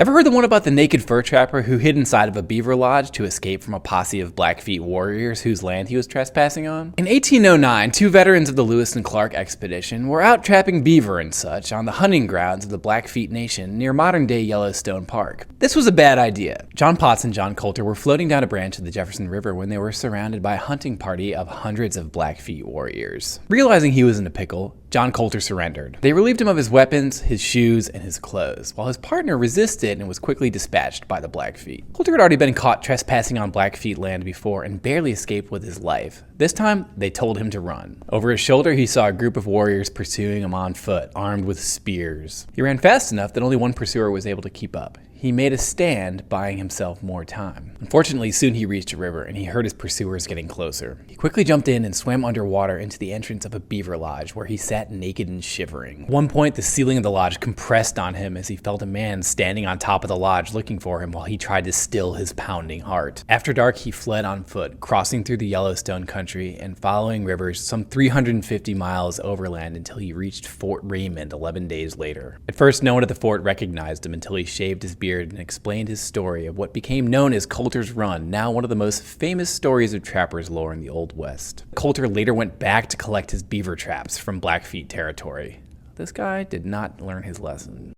Ever heard the one about the naked fur trapper who hid inside of a beaver lodge to escape from a posse of Blackfeet warriors whose land he was trespassing on? In 1809, two veterans of the Lewis and Clark expedition were out trapping beaver and such on the hunting grounds of the Blackfeet Nation near modern-day Yellowstone Park. This was a bad idea. John Potts and John Colter were floating down a branch of the Jefferson River when they were surrounded by a hunting party of hundreds of Blackfeet warriors. Realizing he was in a pickle, John Colter surrendered. They relieved him of his weapons, his shoes, and his clothes, while his partner resisted and was quickly dispatched by the Blackfeet. Colter had already been caught trespassing on Blackfeet land before and barely escaped with his life. This time, they told him to run. Over his shoulder, he saw a group of warriors pursuing him on foot, armed with spears. He ran fast enough that only one pursuer was able to keep up. He made a stand, buying himself more time. Unfortunately, soon he reached a river and he heard his pursuers getting closer. He quickly jumped in and swam underwater into the entrance of a beaver lodge where he sat naked and shivering. At one point, the ceiling of the lodge compressed on him as he felt a man standing on top of the lodge looking for him while he tried to still his pounding heart. After dark, he fled on foot, crossing through the Yellowstone country and following rivers some 350 miles overland until he reached Fort Raymond 11 days later. At first, no one at the fort recognized him until he shaved his beard and explained his story of what became known as Colter's Run, now one of the most famous stories of trappers lore in the Old West. Colter later went back to collect his beaver traps from Blackfeet territory. This guy did not learn his lesson.